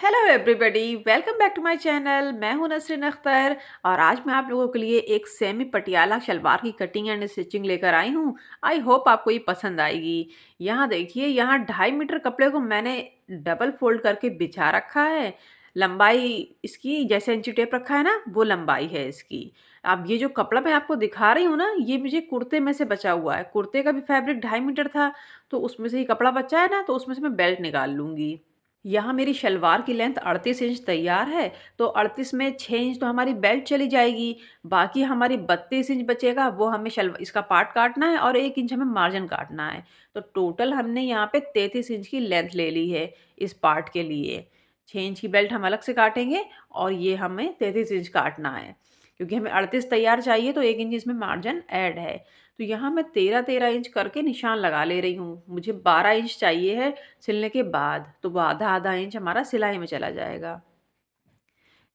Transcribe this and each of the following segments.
Hello everybody, welcome back to my channel. मैं हूं नसरीन अख्तर और आज मैं आप लोगों के लिए एक सेमी पटियाला शलवार की कटिंग एंड स्टिचिंग लेकर आई हूं। आई होप आपको ये पसंद आएगी। यहाँ देखिए, यहाँ 2.5 मीटर कपड़े को मैंने डबल फोल्ड करके बिछा रखा है। लंबाई इसकी जैसे इंची टेप रखा है ना, वो लंबाई है इसकी। अब ये जो कपड़ा मैं आपको दिखा रही हूँ ना, ये मुझे कुर्ते में से बचा हुआ है। कुर्ते का भी फैब्रिक 2.5 मीटर था, तो उसमें से ही कपड़ा बचा है ना, तो उसमें से मैं बेल्ट निकाल लूंगी। यहाँ मेरी शलवार की लेंथ 38 इंच तैयार है, तो 38 में 6 इंच तो हमारी बेल्ट चली जाएगी। बाकी हमारी 32 इंच बचेगा, वो हमें इसका पार्ट काटना है और 1 इंच हमें मार्जिन काटना है। तो टोटल हमने यहाँ पे 33 इंच की लेंथ ले ली है इस पार्ट के लिए। 6 इंच की बेल्ट हम अलग से काटेंगे और ये हमें 33 इंच काटना है। क्योंकि हमें 38 तैयार चाहिए, तो 1 इंच इसमें मार्जिन ऐड है। तो यहाँ मैं 13-13 इंच करके निशान लगा ले रही हूँ। मुझे 12 इंच चाहिए है सिलने के बाद, तो वो आधा-आधा इंच हमारा सिलाई में चला जाएगा।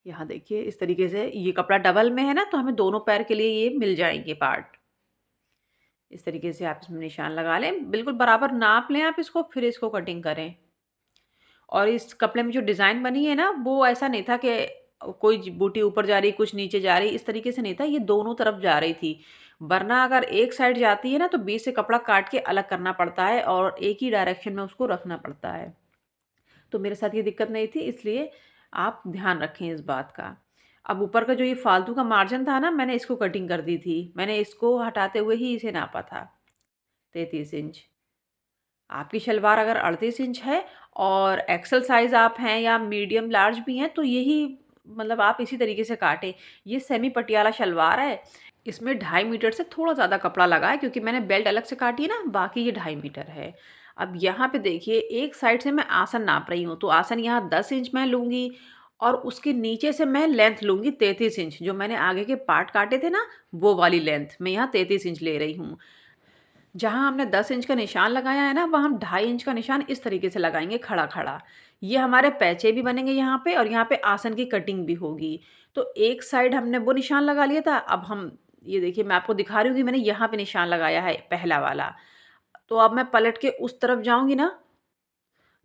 यहाँ देखिए, इस तरीके से ये कपड़ा डबल में है ना, तो हमें दोनों पैर के लिए ये मिल जाएँगे पार्ट। इस तरीके से आप इसमें निशान लगा लें, बिल्कुल बराबर नाप लें आप इसको, फिर इसको कटिंग करें। और इस कपड़े में जो डिज़ाइन बनी है ना, वो ऐसा नहीं था कि कोई बूटी ऊपर जा रही, कुछ नीचे जा रही, इस तरीके से नहीं था, ये दोनों तरफ जा रही थी। वरना अगर एक साइड जाती है ना, तो बीच से कपड़ा काट के अलग करना पड़ता है और एक ही डायरेक्शन में उसको रखना पड़ता है। तो मेरे साथ ये दिक्कत नहीं थी, इसलिए आप ध्यान रखें इस बात का। अब ऊपर का जो ये फालतू का मार्जिन था ना, मैंने इसको कटिंग कर दी थी। मैंने इसको हटाते हुए ही इसे नापा था, 33 इंच। आपकी शलवार अगर 38 इंच है और एक्सेल साइज़ आप हैं या मीडियम लार्ज भी हैं, तो यही मतलब आप इसी तरीके से काटें। ये सेमी पटियाला शलवार है। इसमें 2.5 मीटर से थोड़ा ज़्यादा कपड़ा लगा है, क्योंकि मैंने बेल्ट अलग से काटी है ना, बाकी ये 2.5 मीटर है। अब यहाँ पे देखिए, एक साइड से मैं आसन नाप रही हूँ, तो आसन यहाँ 10 इंच मैं लूँगी और उसके नीचे से मैं लेंथ लूँगी 33 इंच। जो मैंने आगे के पार्ट काटे थे ना, वो वाली लेंथ मैं यहाँ 33 इंच ले रही हूँ। जहाँ हमने 10 इंच का निशान लगाया है ना, वहाँ हम 2.5 इंच का निशान इस तरीके से लगाएँगे खड़ा-खड़ा। ये हमारे पैचे भी बनेंगे यहाँ पे और यहाँ पे आसन की कटिंग भी होगी। तो एक साइड हमने वो निशान लगा लिया था, अब हम ये देखिए, मैं आपको दिखा रही हूँ कि मैंने यहाँ पे निशान लगाया है पहला वाला। तो अब मैं पलट के उस तरफ जाऊँगी ना,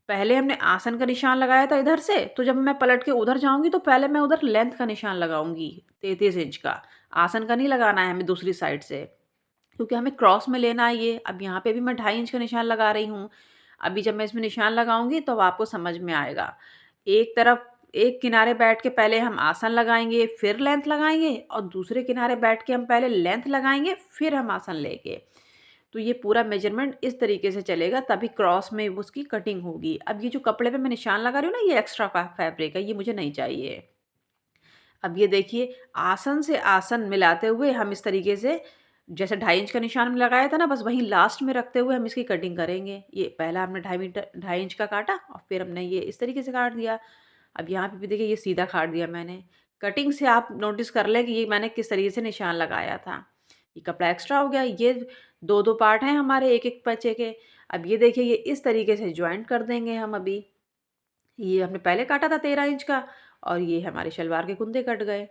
पहले हमने आसन का निशान लगाया था इधर से, तो जब मैं पलट के उधर जाऊँगी, तो पहले मैं उधर लेंथ का निशान लगाऊँगी 33 इंच का। आसन का नहीं लगाना है हमें दूसरी साइड से। क्योंकि हमें क्रॉस में लेना है ये। अब यहाँ पे भी मैं 2.5 इंच का निशान लगा रही हूँ। अभी जब मैं इसमें निशान लगाऊँगी, तब आपको समझ में आएगा। एक तरफ एक किनारे बैठ के पहले हम आसन लगाएँगे, फिर लेंथ लगाएँगे और दूसरे किनारे बैठ के हम पहले लेंथ लगाएँगे, फिर हम आसन लेंगे। तो ये पूरा मेज़रमेंट इस तरीके से चलेगा, तभी क्रॉस में उसकी कटिंग होगी। अब ये जो कपड़े पे मैं निशान लगा रही हूँ ना, ये एक्स्ट्रा का फैब्रिक है, ये मुझे नहीं चाहिए। अब ये देखिए, आसन से आसन मिलाते हुए हम इस तरीके से, जैसे 2.5 इंच का निशान हमने लगाया था ना, बस वहीं लास्ट में रखते हुए हम इसकी कटिंग करेंगे। ये पहला हमने 2.5 इंच का काटा और फिर हमने ये इस तरीके से काट दिया। अब यहाँ पे भी देखिए, ये सीधा काट दिया मैंने। कटिंग से आप नोटिस कर लें कि ये मैंने किस तरीके से निशान लगाया था। ये कपड़ा एक्स्ट्रा हो गया। ये 2-2 पार्ट हैं हमारे एक-एक पैचे के। अब ये देखिए, ये इस तरीके से जॉइंट कर देंगे हम अभी। ये हमने पहले काटा था 13 इंच का और ये हमारे शलवार के कुंदे कट गए।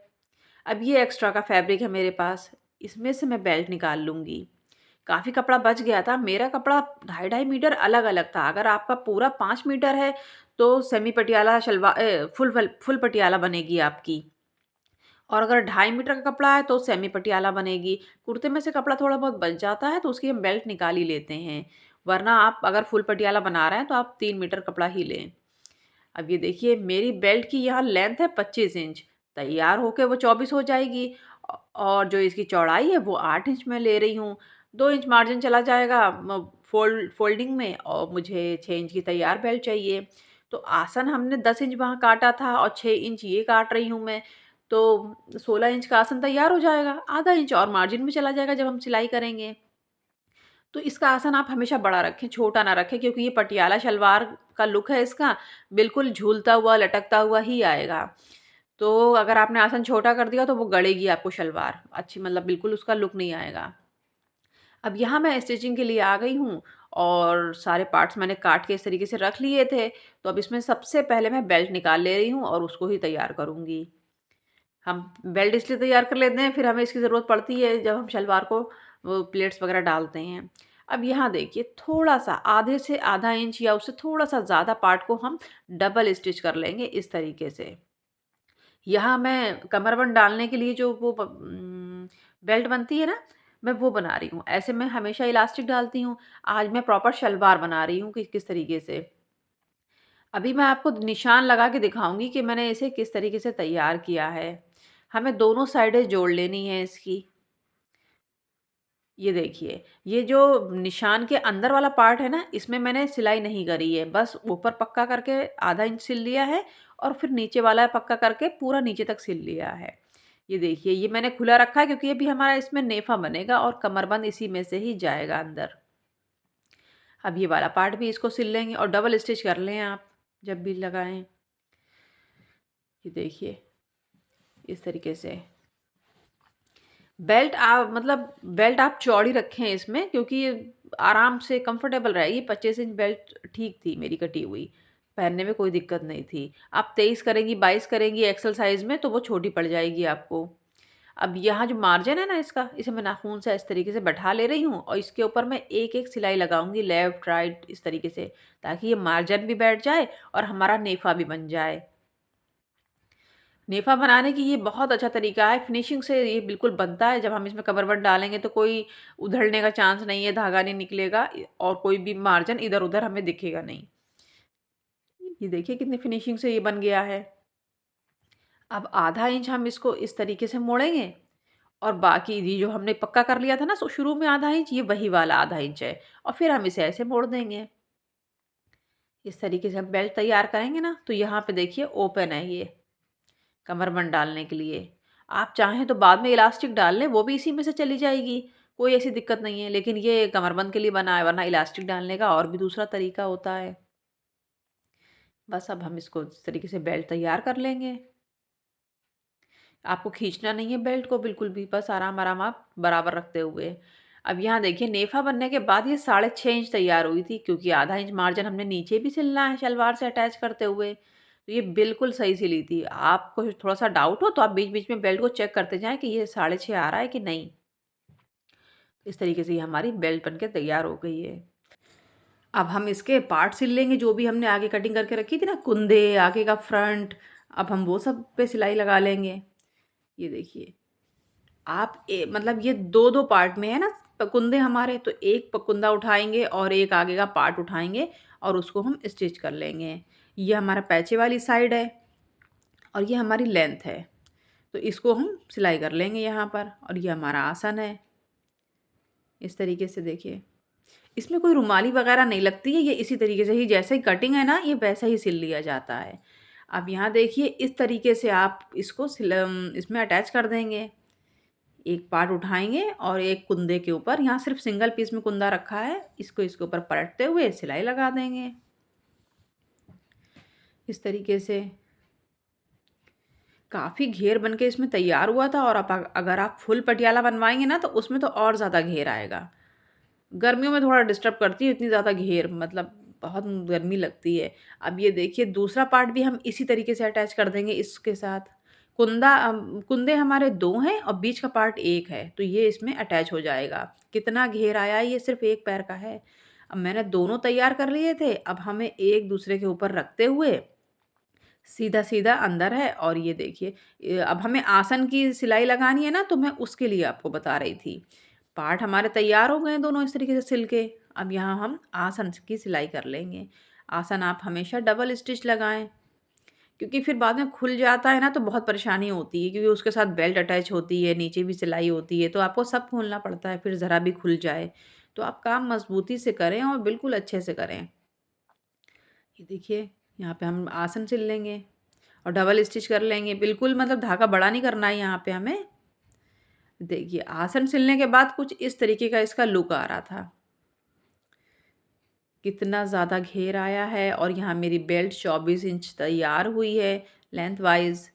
अब ये एक्स्ट्रा का फैब्रिक है मेरे पास, इसमें से मैं बेल्ट निकाल लूँगी। काफ़ी कपड़ा बच गया था, मेरा कपड़ा 2.5-2.5 मीटर अलग-अलग था। अगर आपका पूरा 5 मीटर है, तो सेमी पटियाला फुल पटियाला बनेगी आपकी। और अगर 2.5 मीटर का कपड़ा है, तो सेमी पटियाला बनेगी। कुर्ते में से कपड़ा थोड़ा बहुत बच जाता है, तो उसकी हम बेल्ट निकाल ही लेते हैं। वरना आप अगर फुल पटियाला बना रहे हैं, तो आप 3 मीटर कपड़ा ही लें। अब ये देखिए, मेरी बेल्ट की यहाँ लेंथ है 25 इंच, तैयार होके वो 24 हो जाएगी। और जो इसकी चौड़ाई है, वो 8 इंच मैं ले रही हूँ। 2 इंच मार्जिन चला जाएगा फोल्डिंग में और मुझे 6 इंच की तैयार बेल्ट चाहिए। तो आसन हमने 10 इंच वहाँ काटा था और 6 इंच ये काट रही हूँ मैं। तो 16 इंच का आसन तैयार हो जाएगा। आधा इंच और मार्जिन में चला जाएगा जब हम सिलाई करेंगे। तो इसका आसन आप हमेशा बड़ा रखें, छोटा ना रखें, क्योंकि ये पटियाला शलवार का लुक है इसका, बिल्कुल झूलता हुआ, लटकता हुआ ही आएगा। तो अगर आपने आसन छोटा कर दिया, तो वो गड़ेगी आपको शलवार, अच्छी मतलब बिल्कुल उसका लुक नहीं आएगा। अब यहाँ मैं स्टिचिंग के लिए आ गई हूँ और सारे पार्ट्स मैंने काट के इस तरीके से रख लिए थे। तो अब इसमें सबसे पहले मैं बेल्ट निकाल ले रही हूँ और उसको ही तैयार करूँगी। हम बेल्ट इसलिए तैयार कर लेते हैं, फिर हमें इसकी ज़रूरत पड़ती है जब हम शलवार को वो प्लेट्स वगैरह डालते हैं। अब यहाँ देखिए थोड़ा-सा आधे से आधा इंच या उससे थोड़ा-सा ज़्यादा पार्ट को हम डबल स्टिच कर लेंगे इस तरीके से। यहाँ मैं कमरबंद डालने के लिए जो वो बेल्ट बनती है ना, मैं वो बना रही हूँ। ऐसे मैं हमेशा इलास्टिक डालती हूँ, आज मैं प्रॉपर शलवार बना रही हूँ कि किस तरीके से। अभी मैं आपको निशान लगा के दिखाऊँगी कि मैंने इसे किस तरीके से तैयार किया है। हमें दोनों साइडें जोड़ लेनी है इसकी। ये देखिए, ये जो निशान के अंदर वाला पार्ट है ना, इसमें मैंने सिलाई नहीं करी है। बस ऊपर पक्का करके आधा इंच सिल लिया है और फिर नीचे वाला पक्का करके पूरा नीचे तक सिल लिया है। ये देखिए, ये मैंने खुला रखा है क्योंकि अभी हमारा इसमें नेफा बनेगा और कमरबंद इसी में से ही जाएगा अंदर। अब ये वाला पार्ट भी इसको सिल लेंगे और डबल स्टिच कर लें आप, जब भी लगाएँ। ये देखिए, इस तरीके से। बेल्ट आप चौड़ी रखें इसमें क्योंकि ये आराम से कंफर्टेबल रहेगी। 25 इंच बेल्ट ठीक थी मेरी कटी हुई, पहनने में कोई दिक्कत नहीं थी। आप 23 करेंगी, 22 करेंगी एक्सल साइज़ में तो वो छोटी पड़ जाएगी आपको। अब यहाँ जो मार्जिन है ना इसका, इसे मैं नाखून से इस तरीके से बैठा ले रही हूँ और इसके ऊपर मैं एक-एक सिलाई लगाऊँगी लेफ्ट, राइट इस तरीके से, ताकि ये मार्जिन भी बैठ जाए और हमारा नेफा भी बन जाए। नेफा बनाने की ये बहुत अच्छा तरीका है, फिनिशिंग से ये बिल्कुल बनता है, जब हम इसमें कमरबंद डालेंगे तो कोई उधड़ने का चांस नहीं है, धागा नहीं निकलेगा और कोई भी मार्जिन इधर-उधर हमें दिखेगा नहीं। ये देखिए कितनी फिनिशिंग से ये बन गया है। अब आधा इंच हम इसको इस तरीके से मोड़ेंगे और बाकी ये जो हमने पक्का कर लिया था ना शुरू में आधा इंच, ये वही वाला आधा इंच है और फिर हम इसे ऐसे मोड़ देंगे। इस तरीके से हम बेल्ट तैयार करेंगे ना, तो यहाँ पे देखिए ओपन है ये। कमरबंद डालने के लिए। आप चाहें तो बाद में इलास्टिक डाल लें, वो भी इसी में से चली जाएगी, कोई ऐसी दिक्कत नहीं है। लेकिन ये कमरबंद के लिए बना है, वरना इलास्टिक डालने का और भी दूसरा तरीका होता है। बस अब हम इसको इस तरीके से बेल्ट तैयार कर लेंगे। आपको खींचना नहीं है बेल्ट को बिल्कुल भी, बस आराम-आराम आप बराबर रखते हुए। अब यहाँ देखिए नेफा बनने के बाद ये 6.5 इंच तैयार हुई थी क्योंकि आधा इंच मार्जिन हमने नीचे भी सिलना है शलवार से अटैच करते हुए। तो ये बिल्कुल सही सिली थी। आपको थोड़ा-सा डाउट हो तो आप बीच-बीच में बेल्ट को चेक करते जाएँ कि ये 6.5 आ रहा है कि नहीं। इस तरीके से ये हमारी बेल्ट बन के तैयार हो गई है। अब हम इसके पार्ट सिल लेंगे जो भी हमने आगे कटिंग करके रखी थी ना, कुंदे, आगे का फ्रंट, अब हम वो सब पे सिलाई लगा लेंगे। ये देखिए। आप मतलब ये 2-2 पार्ट में है ना कुंदे हमारे, तो एक कुंदा उठाएँगे और एक आगे का पार्ट उठाएँगे और उसको हम स्टिच कर लेंगे। ये हमारा पैचे वाली साइड है और ये हमारी लेंथ है। तो इसको हम सिलाई कर लेंगे यहाँ पर और ये हमारा आसन है। इस तरीके से देखिए। इसमें कोई रुमाली वगैरह नहीं लगती है, ये इसी तरीके से ही जैसे ही कटिंग है ना, ये वैसा ही सिल लिया जाता है। अब यहाँ देखिए इस तरीके से आप इसको इसमें अटैच कर देंगे। एक पार्ट उठाएँगे और एक कुंदे के ऊपर यहाँ सिर्फ़ सिंगल पीस में कुंदा रखा है, इसको इसके ऊपर पलटते हुए सिलाई लगा देंगे, इस तरीके से। काफ़ी घेर बन के इसमें तैयार हुआ था और अगर आप फुल पटियाला बनवाएँगे ना, तो उसमें तो और ज़्यादा घेर आएगा। गर्मियों में थोड़ा डिस्टर्ब करती है इतनी ज़्यादा घेर, मतलब बहुत गर्मी लगती है। अब ये देखिए दूसरा पार्ट भी हम इसी तरीके से अटैच कर देंगे इसके साथ। कुंदे हमारे 2 हैं और बीच का पार्ट 1 है, तो ये इसमें अटैच हो जाएगा। कितना घेर आया है, ये सिर्फ़ एक पैर का है। अब मैंने दोनों तैयार कर लिए थे, अब हमें एक दूसरे के ऊपर रखते हुए सीधा-सीधा अंदर है और ये देखिए अब हमें आसन की सिलाई लगानी है ना, तो मैं उसके लिए आपको बता रही थी। पार्ट हमारे तैयार हो गए हैं दोनों इस तरीके से सिल के। अब यहाँ हम आसन की सिलाई कर लेंगे। आसन आप हमेशा डबल स्टिच लगाएँ, क्योंकि फिर बाद में खुल जाता है ना तो बहुत परेशानी होती है क्योंकि उसके साथ बेल्ट अटैच होती है, नीचे भी सिलाई होती है, तो आपको सब खोलना पड़ता है फिर ज़रा भी खुल जाए। तो आप काम मज़बूती से करें और बिल्कुल अच्छे से करें। ये देखिए, यहाँ पे हम आसन सिल लेंगे और डबल स्टिच कर लेंगे। बिल्कुल मतलब धागा बड़ा नहीं करना है यहाँ पे हमें। देखिए, आसन सिलने के बाद कुछ इस तरीके का इसका लुक आ रहा था। कितना ज़्यादा घेर आया है और यहाँ मेरी बेल्ट 24 इंच तैयार हुई है लेंथ वाइज़।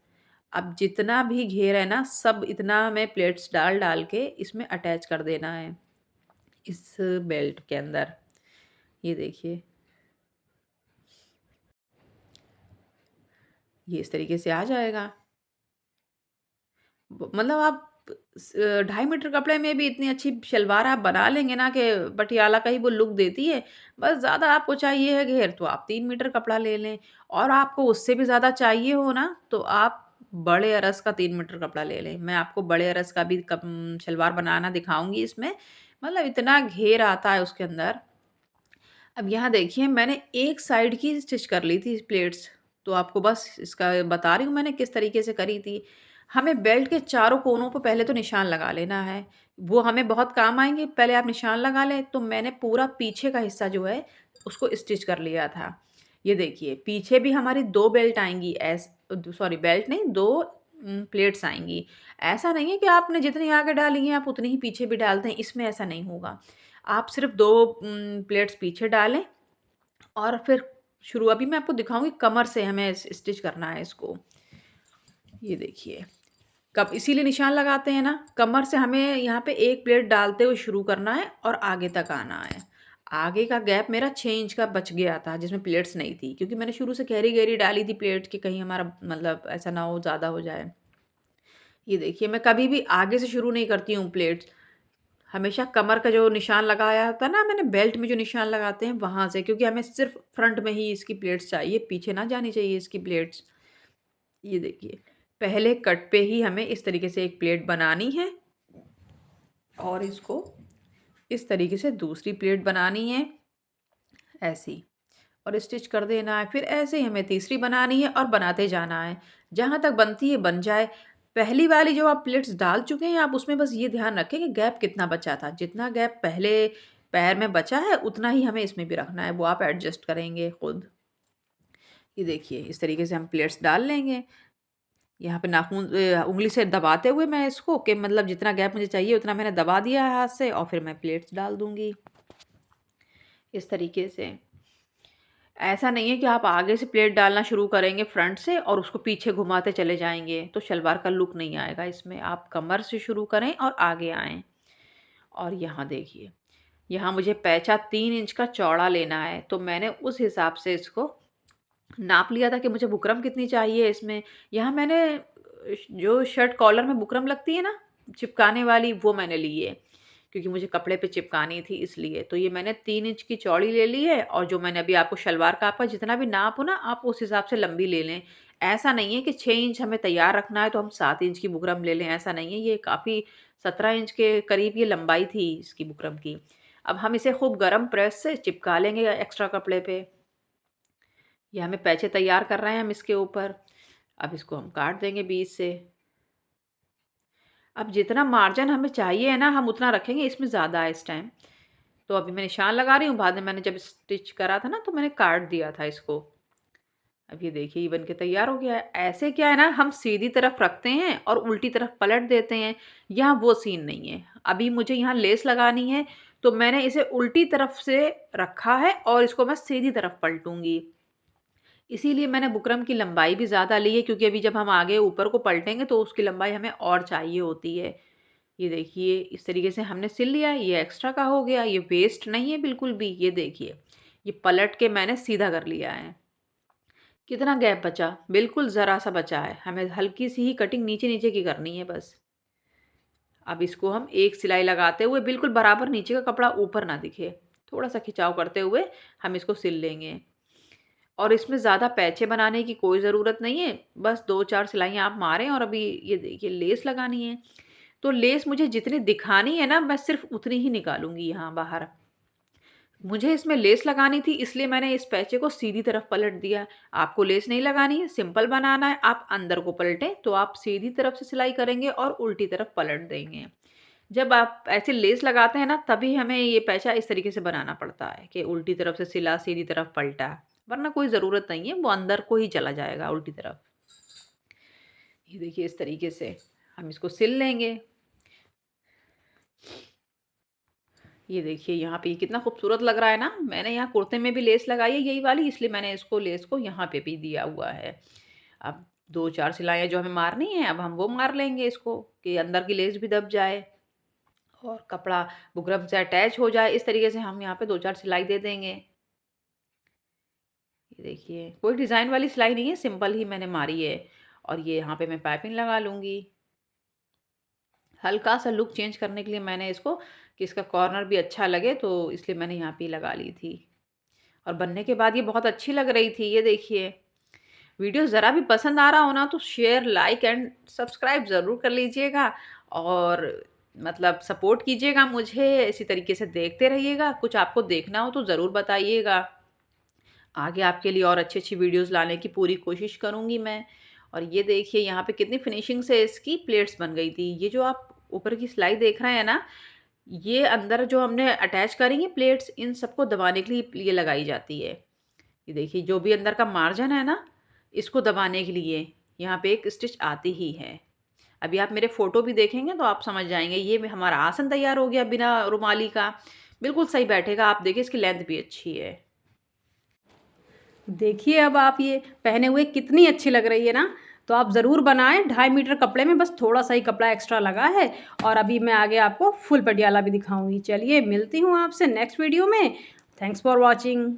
अब जितना भी घेर है ना, सब इतना हमें प्लेट्स डाल-डाल के इसमें अटैच कर देना है, इस बेल्ट के अंदर। ये देखिए, ये इस तरीके से आ जाएगा। मतलब आप ढाई मीटर कपड़े में भी इतनी अच्छी शलवार आप बना लेंगे ना कि पटियाला का ही वो लुक देती है। बस ज़्यादा आपको चाहिए है घेर तो आप 3 मीटर कपड़ा ले लें और आपको उससे भी ज़्यादा चाहिए हो ना तो आप बड़े अरस का 3 मीटर कपड़ा ले लें। मैं आपको बड़े अरस का भी शलवार बनाना दिखाऊँगी इसमें। मतलब इतना घेर आता है उसके अंदर। अब यहाँ देखिए मैंने एक साइड की स्टिच कर ली थी प्लेट्स, तो आपको बस इसका बता रही हूँ मैंने किस तरीके से करी थी। हमें बेल्ट के चारों कोनों पे पहले तो निशान लगा लेना है, वो हमें बहुत काम आएँगे, पहले आप निशान लगा लें। तो मैंने पूरा पीछे का हिस्सा जो है, उसको स्टिच कर लिया था। ये देखिए, पीछे भी हमारी 2 बेल्ट आएँगी सॉरी बेल्ट नहीं 2 प्लेट्स आएँगी। ऐसा नहीं है कि आपने जितनी आगे डाली हैं, आप उतनी ही पीछे भी डाल दें, इसमें ऐसा नहीं होगा। आप सिर्फ़ 2 प्लेट्स पीछे डालें और फिर शुरू अभी मैं आपको दिखाऊँगी कमर से हमें स्टिच करना है इसको। ये देखिए, कब इसीलिए निशान लगाते हैं ना, कमर से हमें यहाँ पे 1 प्लेट डालते हुए शुरू करना है और आगे तक आना है। आगे का गैप मेरा 6 इंच का बच गया था जिसमें प्लेट्स नहीं थी क्योंकि मैंने शुरू से गहरी-गहरी डाली थी प्लेट्स कि कहीं हमारा मतलब ऐसा ना हो ज़्यादा हो जाए। ये देखिए, मैं कभी भी आगे से शुरू नहीं करती हूँ प्लेट्स। हमेशा कमर का जो निशान लगाया होता है ना मैंने बेल्ट में जो निशान लगाते हैं वहाँ से क्योंकि हमें सिर्फ़ फ्रंट में ही इसकी प्लेट्स चाहिए, पीछे ना जानी चाहिए इसकी प्लेट्स। ये देखिए, पहले कट पे ही हमें इस तरीके से एक प्लेट बनानी है और इसको इस तरीके से दूसरी प्लेट बनानी है, ऐसी और स्टिच कर देना है। फिर ऐसे ही हमें तीसरी बनानी है और बनाते जाना है। जहाँ तक बनती है बन जाए। पहली वाली जो आप प्लेट्स डाल चुके हैं, आप उसमें बस ये ध्यान रखें कि गैप कितना बचा था। जितना गैप पहले पैर में बचा है, उतना ही हमें इसमें भी रखना है। वो आप एडजस्ट करेंगे खुद। ये देखिए, इस तरीके से हम प्लेट्स डाल लेंगे। यहाँ पे उँगली से दबाते हुए मैं इसको कि मतलब जितना गैप मुझे चाहिए उतना मैंने दबा दिया है हाथ से और फिर मैं प्लेट्स डाल दूँगी, इस तरीके से। ऐसा नहीं है कि आप आगे से प्लेट डालना शुरू करेंगे फ्रंट से और उसको पीछे घुमाते चले जाएँगे, तो शलवार का लुक नहीं आएगा इसमें। आप कमर से शुरू करें और आगे आएँ। और यहाँ देखिए, यहाँ मुझे पैचा 3 इंच का चौड़ा लेना है, तो मैंने उस हिसाब से इसको नाप लिया था कि मुझे बुकरम कितनी चाहिए इसमें। यहाँ मैंने जो शर्ट कॉलर में बुकरम लगती है ना, चिपकाने वाली, वो मैंने ली है। क्योंकि मुझे कपड़े पे चिपकानी थी इसलिए। तो ये मैंने 3 इंच की चौड़ी ले ली है और जो मैंने अभी आपको शलवार का आपका जितना भी नाप हो ना, आप उस हिसाब से लंबी ले लें। ऐसा नहीं है कि 6 इंच हमें तैयार रखना है तो हम 7 इंच की बुकरम ले लें, ऐसा नहीं है। ये काफ़ी 17 इंच के करीब ये लंबाई थी इसकी बुकरम की। अब हम इसे खूब गरम प्रेस से चिपका लेंगे एक्स्ट्रा कपड़े पे। ये हमें पैचे तैयार कर रहे हैं हम इसके ऊपर। अब इसको हम काट देंगे बीच से। अब जितना मार्जिन हमें चाहिए है ना, हम उतना रखेंगे, इसमें ज़्यादा है इस टाइम। तो अभी मैं निशान लगा रही हूँ, बाद में मैंने जब स्टिच करा था ना, तो मैंने काट दिया था इसको। अब ये देखिए ये बन के तैयार हो गया है। ऐसे क्या है ना, हम सीधी तरफ रखते हैं और उल्टी तरफ पलट देते हैं, यहाँ वो सीन नहीं है। अभी मुझे यहाँ लेस लगानी है, तो मैंने इसे उल्टी तरफ से रखा है और इसको मैं सीधी तरफ पलटूँगी। इसीलिए मैंने बुकरम की लंबाई भी ज़्यादा ली है क्योंकि अभी जब हम आगे ऊपर को पलटेंगे तो उसकी लंबाई हमें और चाहिए होती है। ये देखिए इस तरीके से हमने सिल लिया है, ये एक्स्ट्रा का हो गया, ये वेस्ट नहीं है बिल्कुल भी। ये देखिए, ये पलट के मैंने सीधा कर लिया है। कितना गैप बचा? बिल्कुल ज़रा-सा बचा है, हमें हल्की सी ही कटिंग नीचे-नीचे की करनी है बस। अब इसको हम एक सिलाई लगाते हुए बिल्कुल बराबर नीचे का कपड़ा ऊपर ना दिखे, थोड़ा-सा खिंचाव करते हुए हम इसको सिल लेंगे। और इसमें ज़्यादा पैचे बनाने की कोई ज़रूरत नहीं है, बस 2-4 सिलाइयाँ आप मारें और अभी ये देखिए लेस लगानी है। तो लेस मुझे जितनी दिखानी है ना, मैं सिर्फ़ उतनी ही निकालूँगी यहाँ बाहर। मुझे इसमें लेस लगानी थी इसलिए मैंने इस पैचे को सीधी तरफ पलट दिया। आपको लेस नहीं लगानी है, सिंपल बनाना है, आप अंदर को पलटें तो आप सीधी तरफ से सिलाई करेंगे और उल्टी तरफ पलट देंगे। जब आप ऐसे लेस लगाते हैं ना, तभी हमें ये पैचा इस तरीके से बनाना पड़ता है कि उल्टी तरफ से सिला, सीधी तरफ पलटा, वरना कोई ज़रूरत नहीं है, वो अंदर को ही चला जाएगा उल्टी तरफ। ये देखिए इस तरीके से हम इसको सिल लेंगे। ये देखिए यहाँ पे ये कितना खूबसूरत लग रहा है ना। मैंने यहाँ कुर्ते में भी लेस लगाई है यही वाली, इसलिए मैंने इसको लेस को यहाँ पे भी दिया हुआ है। अब 2-4 सिलाइयाँ जो हमें मारनी है, अब हम वो मार लेंगे इसको कि अंदर की लेस भी दब जाए और कपड़ा बुकरम से अटैच हो जाए। इस तरीके से हम यहाँ पे 2-4 सिलाई दे देंगे। ये देखिए कोई डिज़ाइन वाली सिलाई नहीं है, सिंपल ही मैंने मारी है और ये यहाँ पे मैं पाइपिंग लगा लूँगी। हल्का सा लुक चेंज करने के लिए मैंने इसको कि इसका कॉर्नर भी अच्छा लगे, तो इसलिए मैंने यहाँ पे लगा ली थी। और बनने के बाद ये बहुत अच्छी लग रही थी, ये देखिए। वीडियो ज़रा भी पसंद आ रहा हो ना तो शेयर, लाइक एंड सब्सक्राइब ज़रूर कर लीजिएगा और मतलब सपोर्ट कीजिएगा मुझे, इसी तरीके से देखते रहिएगा। कुछ आपको देखना हो तो ज़रूर बताइएगा। आगे आपके लिए और अच्छी-अच्छी वीडियोज़ लाने की पूरी कोशिश करूँगी मैं। और ये देखिए यहाँ पे कितनी फिनिशिंग से इसकी प्लेट्स बन गई थी। ये जो आप ऊपर की सिलाई देख रहे हैं ना, ये अंदर जो हमने अटैच करी हैं प्लेट्स, इन सबको दबाने के लिए ये लगाई जाती है। ये देखिए जो भी अंदर का मार्जिन है ना, इसको दबाने के लिए यहाँ पे एक स्टिच आती ही है। अभी आप मेरे फ़ोटो भी देखेंगे तो आप समझ जाएँगे। ये हमारा आसन तैयार हो गया बिना रुमाली का। बिल्कुल सही बैठेगा। आप देखिए इसकी लेंथ भी अच्छी है। देखिए अब आप ये पहने हुए कितनी अच्छी लग रही है ना। तो आप ज़रूर बनाएं। 2.5 मीटर कपड़े में बस थोड़ा सा ही कपड़ा एक्स्ट्रा लगा है। और अभी मैं आगे आपको फुल पटियाला भी दिखाऊंगी। चलिए मिलती हूँ आपसे नेक्स्ट वीडियो में। Thanks for watching.